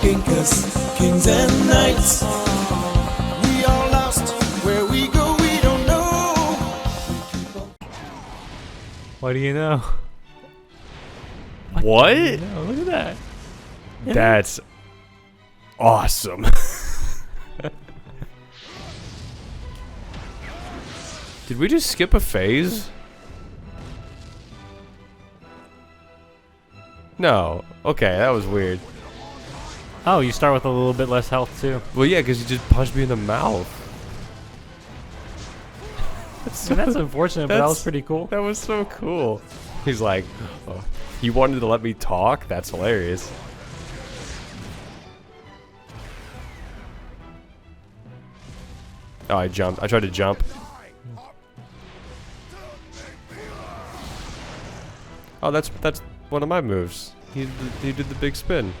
walking, 'cause kings and knights, we are lost. Where we go, we don't know. What do you know? What? Do you know? Look at that. That's awesome. Did we just skip a phase? No. Okay, that was weird. Oh, you start with a little bit less health too. Well, yeah, because you just punched me in the mouth. That's unfortunate, but that was pretty cool. That was so cool. He's like, oh, he wanted to let me talk? That's hilarious. Oh, I jumped. I tried to jump. Oh, that's one of my moves. He did the big spin.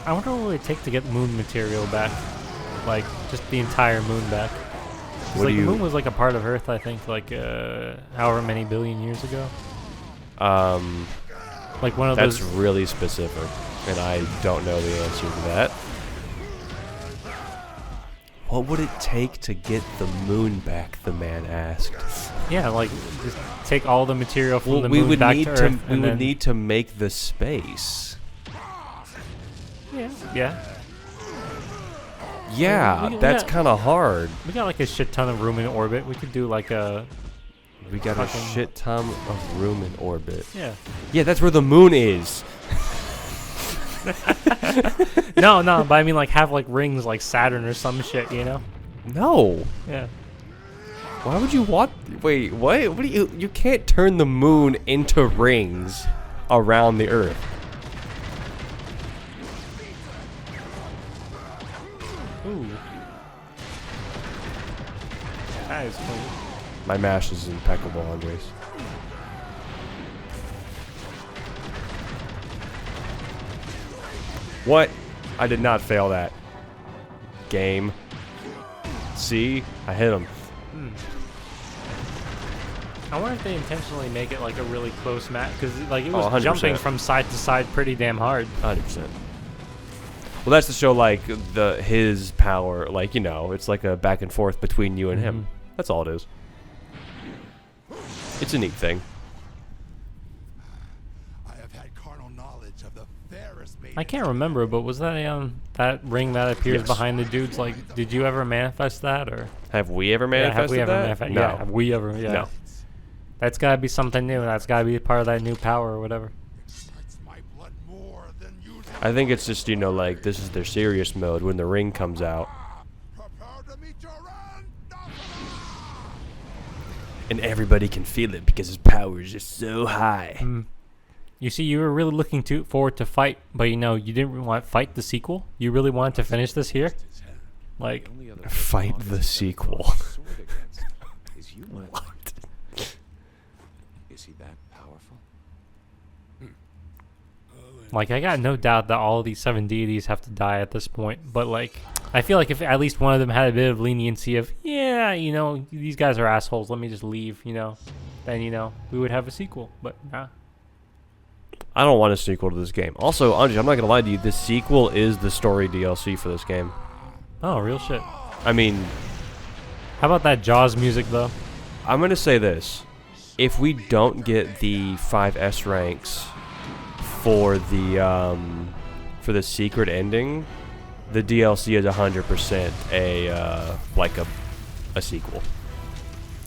I wonder what it would take to get moon material back. Like, just the entire moon back. What Like, do the you... moon was like a part of Earth, I think, like, however many billion years ago. Like one of That's those... really specific, and I don't know the answer to that. What would it take to get the moon back, the man asked. Yeah, like, just take all the material from the we moon would back need to to Earth. we would need to make the space. Yeah. Yeah. Yeah, We that's got- kind of hard. We got like a shit ton of room in orbit. We could do like a... We got a fucking- shit ton of room in orbit. Yeah. Yeah, that's where the moon is. No, but I mean like have like rings like Saturn or some shit, you know? No. Yeah. Why would you want... Wait, what? What do you... You can't turn the moon into rings around the Earth. Ooh. That is cool. My mash is impeccable, Andres. What? I did not fail that. Game. See? I hit him. I wonder if they intentionally make it like a really close match, because like it Oh, was 100%. jumping from side to side pretty damn hard. 100%. Well, that's to show, like, his power. Like, you know, it's like a back and forth between you and him. That's all it is. It's a neat thing. I have had carnal knowledge of the fairest maiden. I can't remember, but was that that ring that appears Yes. behind the dudes? Like, did you ever manifest that, or Have we ever yeah, manifested have we ever that? manifested? No. Yeah, have we ever? Yeah. No. That's gotta be something new. That's gotta be part of that new power or whatever. Excites my blood more than usual. I think it's just, you know, like, this is their serious mode when the ring comes out. Prepare to meet your end. And everybody can feel it because his power is just so high. You see, you were really looking forward to fight, but you know, you didn't want to fight the sequel. You really wanted to finish this here. Like, Fight the sequel. What? Is he that powerful? Like, I got no doubt that all of these 7 deities have to die at this point. But, like, I feel like if at least one of them had a bit of leniency of, yeah, you know, these guys are assholes, let me just leave, you know, then, you know, we would have a sequel. But, nah. I don't want a sequel to this game. Also, Andrej, I'm not going to lie to you, this sequel is the story DLC for this game. Oh, real shit. I mean, How about that Jaws music, though? I'm going to say this. If we don't get the 5 S ranks for the secret ending, the DLC is 100% a sequel.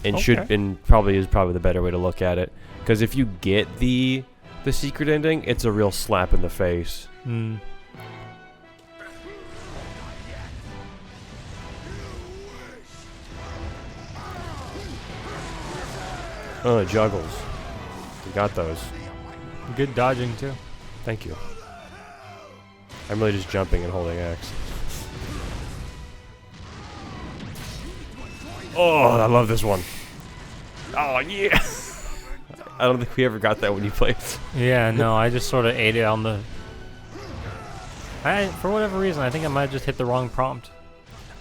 And probably is the better way to look at it, because if you get the secret ending, it's a real slap in the face. Juggles. You got those. Good dodging, too. Thank you. I'm really just jumping and holding X. Oh, I love this one. Oh, yeah. I don't think we ever got that when you played. Yeah, no, I just sort of ate it on the... for whatever reason, I think I might have just hit the wrong prompt.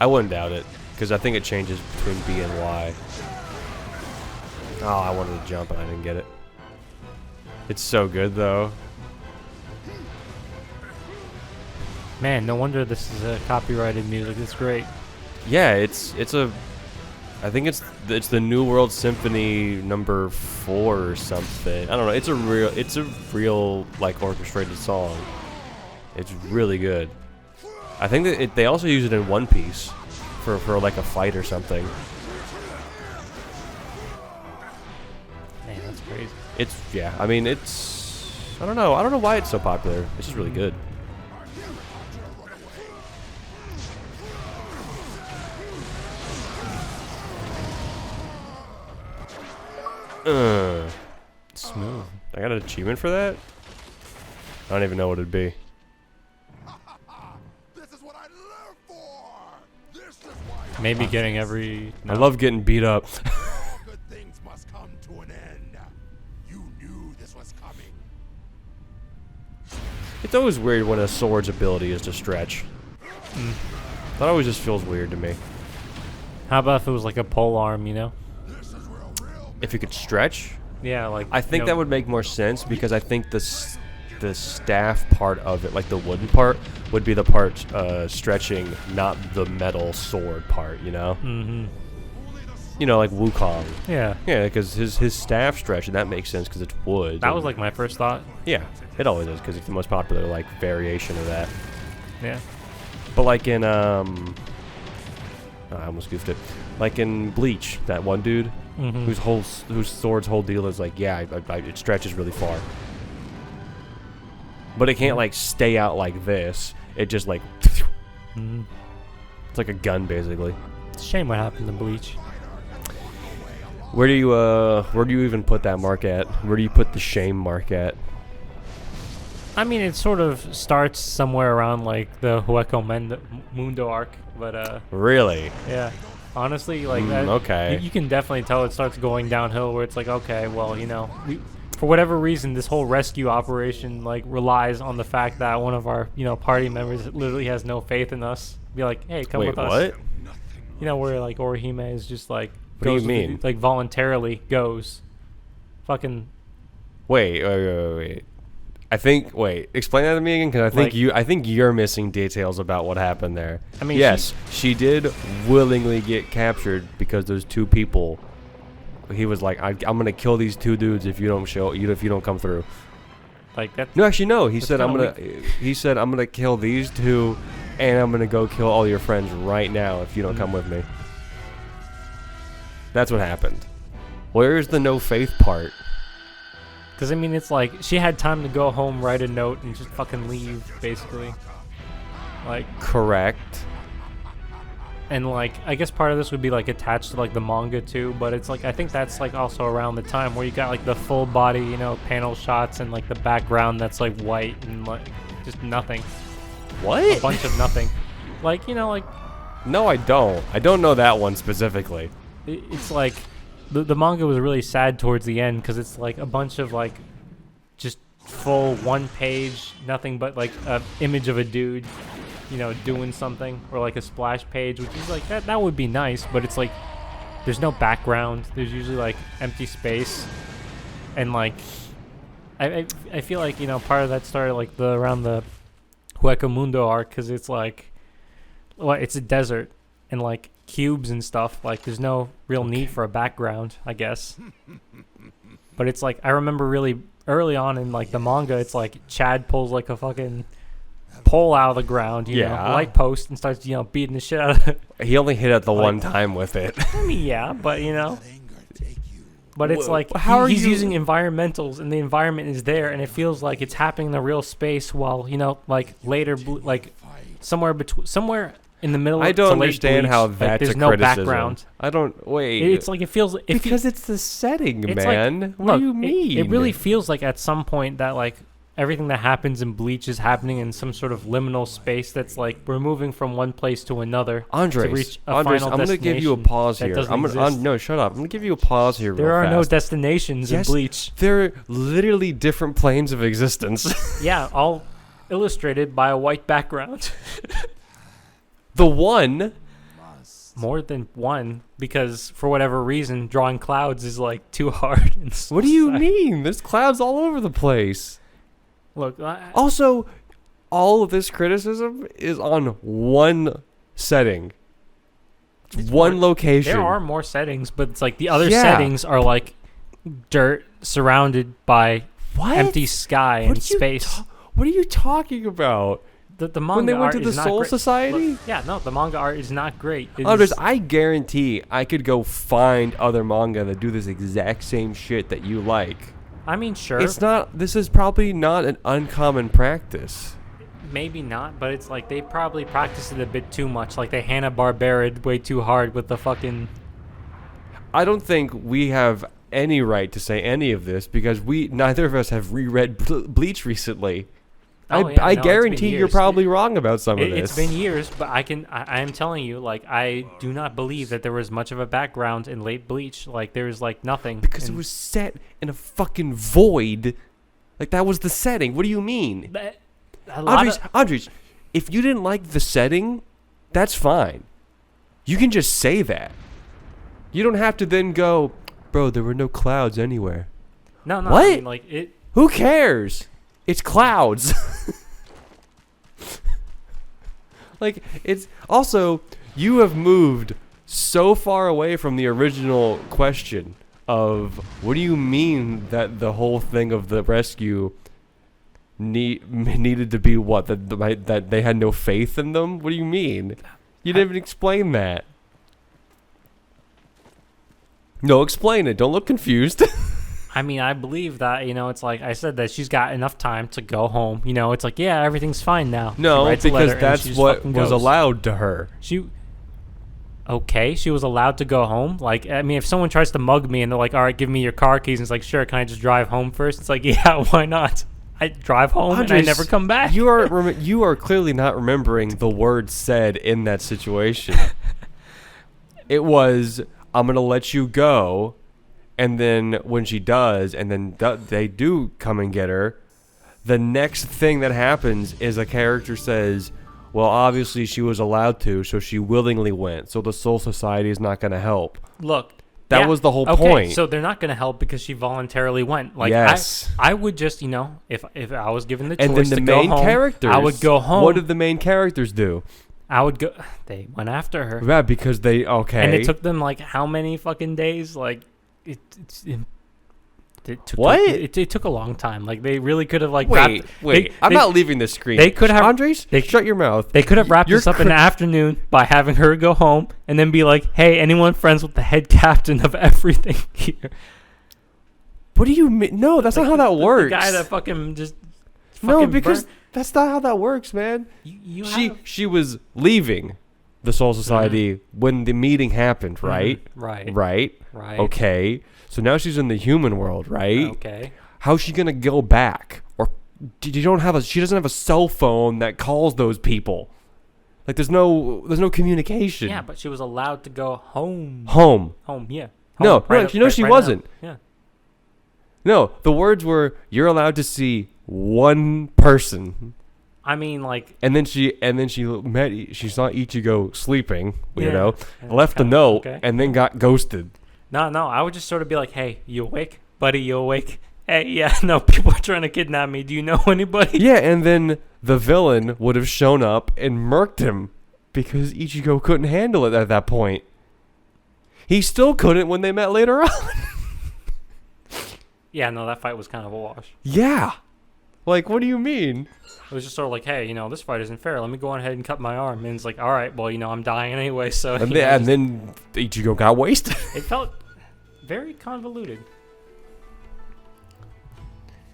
I wouldn't doubt it, because I think it changes between B and Y. Oh, I wanted to jump and I didn't get it. It's so good, though. Man, no wonder this is a copyrighted music. It's great. Yeah, it's a. I think it's the New World Symphony number 4 or something. I don't know. It's a real like orchestrated song. It's really good. I think that they also use it in One Piece for like a fight or something. Man, that's crazy. Yeah. I mean, it's. I don't know. I don't know why it's so popular. It's just really good. Smooth. I got an achievement for that? I don't even know what it'd be. This is what I live for. This is why Maybe getting every. I love getting beat up. all good things must come to an end. You knew this was coming. It's always weird when a sword's ability is to stretch. That always just feels weird to me. How about if it was like a pole arm, you know? This is where real If you could stretch, Yeah, like. I think you that know, would make more sense because I think the staff part of it, like the wooden part, would be the part stretching, not the metal sword part. You know? Mm-hmm. You know, like Wukong. Yeah. Yeah, because his staff stretch, and that makes sense because it's wood. That was like my first thought. Yeah, it always is because it's the most popular like variation of that. Yeah. But like in I almost goofed it. Like in Bleach, that one dude Mm-hmm. whose sword's whole deal is like, yeah, it stretches really far. But it can't like stay out like this. It just like Mm-hmm. it's like a gun basically. It's a shame what happened to Bleach. Where do you even put that mark at? Where do you put the shame mark at? I mean, it sort of starts somewhere around like the Hueco Mundo arc, but Really? yeah. Honestly, like that. okay. You can definitely tell it starts going downhill. Where it's like, okay, well, you know, for whatever reason, this whole rescue operation like relies on the fact that one of our party members literally has no faith in us. Be like, hey, come Wait, with us. what? You know, where like Orihime is just like What do you goes with mean? like voluntarily goes. Fucking Wait. Explain that to me again, because I think you're missing details about what happened there. I mean, yes, she did willingly get captured because those two people. He was like, I'm gonna kill these two dudes if you don't come through. like that. No, actually, no. He said kinda I'm gonna kill these two, and I'm gonna go kill all your friends right now if you don't come with me. That's what happened. Where's the no faith part? Because, I mean, it's like she had time to go home, write a note, and just fucking leave, basically. Like, Correct. and like, I guess part of this would be like attached to like the manga too, but it's like, I think that's like also around the time where you got like the full body, panel shots and like the background that's like white and like just nothing. A What? bunch of nothing. Like, like, No, I don't. I don't know that one specifically. it's like, the manga was really sad towards the end because it's like a bunch of like just full one page, nothing but like a image of a dude, doing something, or like a splash page, which is like that would be nice, but it's like there's no background. There's usually like empty space, and like I feel like part of that started like around the Hueco Mundo arc because it's like, well, it's a desert and like cubes and stuff, like there's no real need for a background, I guess. But it's like I remember really early on in like the manga, it's like Chad pulls like a fucking pole out of the ground, light post, and starts beating the shit out of it. He only hit it the Like- one time with it. I mean, yeah, but anger take you. but it's like How are he's you- using environmentals and the environment is there and it feels like it's happening in a real space, while like later like somewhere in the middle. I to don't late understand Bleach, how like, that's there's a no criticism. background. I don't wait. It's like it feels because it's the setting, it's man. Like, what do you look, mean? It really feels like at some point that like everything that happens in Bleach is happening in some sort of liminal space that's like we're moving from one place to another to Andres, reach a Andres, final I'm gonna give you a destination pause that here. doesn't I'm gonna exist. no, shut up. I'm gonna give you a pause here. There real are no fast. destinations Yes, in Bleach. They're literally different planes of existence. Yeah, all illustrated by a white background. The one. More than one, because for whatever reason, drawing clouds is like too hard. And What do you mean? There's clouds all over the place. Look, Also, all of this criticism is on one setting. One location. There are more settings, but it's like the other Yeah. settings are like dirt surrounded by What? empty sky What and are you space. What are you talking about? The manga When they went art to the is not Soul great. Society? Look, yeah, no, the manga art is not great. It Others, is- I guarantee I could go find other manga that do this exact same shit that you like. I mean, sure, It's not. This is probably not an uncommon practice. maybe not, but it's like they probably practiced it a bit too much. Like they Hanna-Barbera way too hard with the fucking. I don't think we have any right to say any of this because neither of us have reread Bleach recently. Oh, yeah, I no, it's been guarantee you're years. probably wrong about some of It's this. been years, but I am telling you, like, I do not believe that there was much of a background in late Bleach. Like, there was, like, nothing. Because it and was set in a fucking void. Like, that was the setting. What do you mean? that- a lot of- Andres, if you didn't like the setting, that's fine. You can just say that. You don't have to then go, bro, there were no clouds anywhere. no, What? I mean, like, it. Who cares? It's clouds. Like, it's also, you have moved so far away from the original question of what do you mean that the whole thing of the rescue needed to be what? That they had no faith in them? What do you mean? You didn't even explain that. No, explain it. Don't look confused. I mean, I believe that, you know, it's like I said that she's got enough time to go home. You know, it's like, yeah, everything's fine now. She No, writes a because letter and that's she just what fucking was goes. allowed to her. Okay, she was allowed to go home. Like, I mean, if someone tries to mug me and they're like, all right, give me your car keys, and it's like, sure, can I just drive home first? It's like, yeah, why not? I drive home and I Andres, never come back. You are clearly not remembering the words said in that situation. It was, I'm going to let you go. And then when she does, and then they do come and get her, the next thing that happens is a character says, well, obviously she was allowed to, so she willingly went. So the Soul Society is not going to help. Look, That yeah, was the whole okay, point. So they're not going to help because she voluntarily went. Like, Yes. I would just, you know, if I was given the And choice then the to main go home, characters, I would go home. What did the main characters do? I would go. They went after her, Yeah, because they, okay. and it took them like how many fucking days? Like, it took What? It took a long time. Like they really could have like Wait. I'm not leaving this screen. they could have- Andres, they- shut your mouth. They could have wrapped You're this up in the afternoon by having her go home and then be like, "Hey, anyone friends with the head captain of everything here?" What do you mean? No, that's not how that works. The guy that fucking just No, fucking because burnt- that's not how that works, man. you She was leaving the Soul Society when the meeting happened, right? right, Right. Okay. So now she's in the human world, right? okay. How's she gonna go back? Or she doesn't have a cell phone that calls those people. Like there's no communication. Yeah, but she was allowed to go home. Home. Home, yeah. No, Home, no, you know she now. wasn't. Yeah. No, the words were you're allowed to see one person. I mean, like, And then she she saw Ichigo sleeping, you Yeah. know, Yeah, left a kinda, note, okay. and then got ghosted. no, I would just sort of be like, "Hey, you awake, buddy? You awake? Hey, yeah, no, people are trying to kidnap me. Do you know anybody?" Yeah, and then the villain would have shown up and murked him because Ichigo couldn't handle it at that point. He still couldn't when they met later on. Yeah, no, that fight was kind of a wash. Yeah. Like, what do you mean? It was just sort of like, "Hey, you know, this fight isn't fair. Let me go on ahead and cut my arm." And it's like, "All right, well, you know, I'm dying anyway." So And you know, then Ichigo got wasted. it felt very convoluted.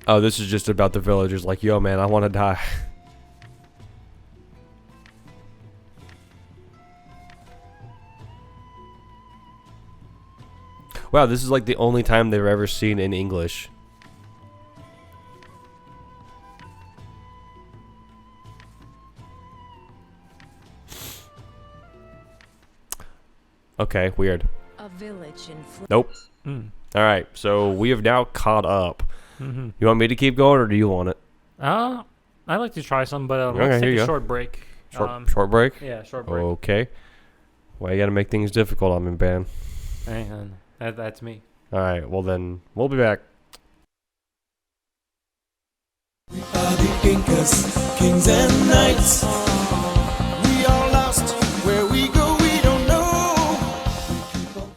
Oh, this is just about the villagers. Like, yo, man, I want to die. Wow, this is like the only time they've ever seen in English. Okay, weird. A village in Nope. Mm. All right, so we have now caught up. Mm-hmm. You want me to keep going, or do you want it? I'd like to try some, but Okay, let's here take you a go. short break. Short break? Yeah, short break. Okay. Well, you gotta make things difficult on me, Ben. Hang on. That's me. All right, well then, we'll be back. We are the Incas, kings and knights.